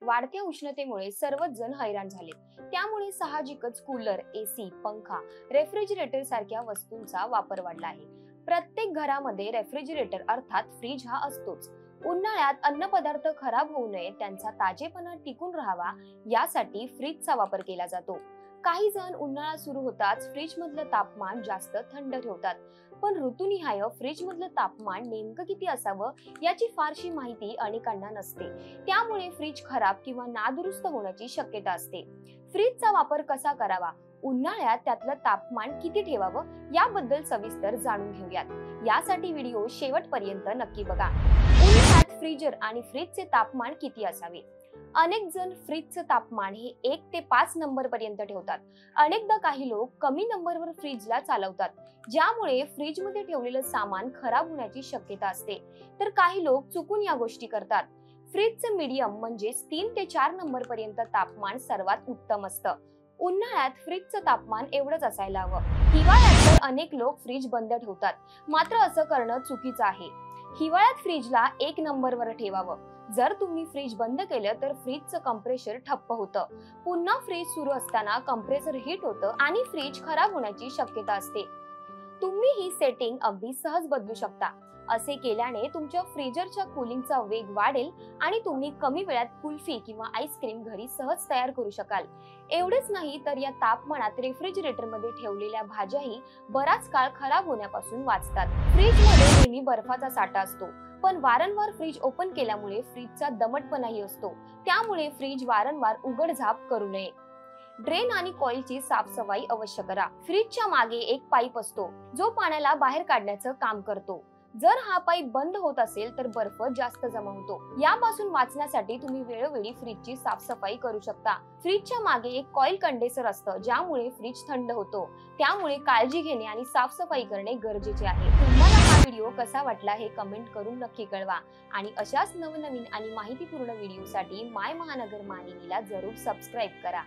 वाढत्या उष्णतेमुळे सर्वच जण हैराण झाले। त्यामुळे साहजिकच कूलर, एसी, पंखा, रेफ्रिजरेटर सारख्या वस्तूंचा वापर वाढला आहे। प्रत्येक घरामध्ये रेफ्रिजरेटर अर्थात फ्रीज हा असतोच। उन्हाळ्यात अन्नपदार्थ खराब होऊ नये, त्यांचा ताजेपणा टिकून राहावा यासाठी फ्रीजचा वापर केला जातो। काही जण उन्हाळा सुरू होताच फ्रीज मधलं तापमान जास्त थंड ठेवतात, पण ऋतुनिहाय फ्रीज मधलं तापमान नेमकं किती असावं याची फारशी माहिती अनेकांना नसते। त्यामुळे फ्रीज खराब किंवा नादुरुस्त होण्याची शक्यता असते। फ्रीजचा वापर कसा करावा, उन्हाळ्यात त्यातलं तापमान किती ठेवावं याबद्दल सविस्तर जाणून घेऊयात। यासाठी व्हिडिओ शेवटपर्यंत नक्की बघा। उन्हाळ्यात फ्रीजर आणि फ्रीजचे तापमान किती असावे? अनेक जण फ्रीजचं तापमान हे 1 ते 5 नंबर पर्यंत ठेवतात। अनेकदा काही लोक कमी नंबरवर फ्रीजला चालवतात, ज्यामुळे फ्रीजमध्ये ठेवलेलं सामान खराब होण्याची शक्यता असते। तर काही लोक चुकून या गोष्टी करतात। फ्रीजचं मीडियम म्हणजे 3 ते 4 नंबर पर्यंत तापमान सर्वात उत्तम असतं। उन्हाळ्यात फ्रीजचं तापमान एवढंच असायला हवं। हिवाळ्यात तर अनेक लोक फ्रीज बंद ठेवतात, मात्र असं करणं चुकीचं आहे। हिवाळ्यात फ्रीजला 1 नंबरवर ठेवावं। जर तुम्ही फ्रीज बंद केलं तर फ्रीजचं कंप्रेसर ठप्प होतं, पुन्हा फ्रीज सुरू असताना कंप्रेसर हीट होतं आणि फ्रीज खराब होण्याची शक्यता असते। तुम्ही ही सेटिंग अगदी सहज बदलू शकता। असे केल्याने तुमच्या फ्रीजरच्या कूलिंगचा वेग वाढेल आणि तुम्ही कमी वेळात कुल्फी किंवा आईस्क्रीम घरी सहज तयार करू शकाल। एवढेच नाही तर या तापमानात रेफ्रिजरेटरमध्ये ठेवलेल्या भाज्याही बराच काळ खराब होण्यापासून वाचतात। फ्रीजमध्ये नेहमी बर्फाचा साठा असतो, पण वारंवार फ्रीज ओपन केल्यामुळे फ्रीजचा दमटपणाही असतो। त्यामुळे फ्रीज वारंवार उघडझाप करू नये। ड्रेन आणि कॉइलची साफसफाई अवश्य करा। फ्रीजच्या मागे एक पाईप असतो, जो पाण्याला बाहेर काढण्याचं काम करतो। जर हा पाईप बंद होत असेल तर बर्फ जास्त जमा होतो। यापासून वाचण्यासाठी तुम्ही वेळोवेळी फ्रीजची साफसफाई करू शकता। फ्रीजच्या मागे एक कॉइल कंडेन्सर असतं, ज्यामुळे फ्रीज थंड होतो। त्यामुळे काळजी घेणे आणि साफसफाई करणे गरजेचे आहे। तुम्हाला हा व्हिडिओ कसा वाटला हे कमेंट करून नक्की कळवा आणि अशाच नवनवीन आणि माहितीपूर्ण व्हिडिओसाठी माय महानगर मानिनीला जरूर सबस्क्राईब करा।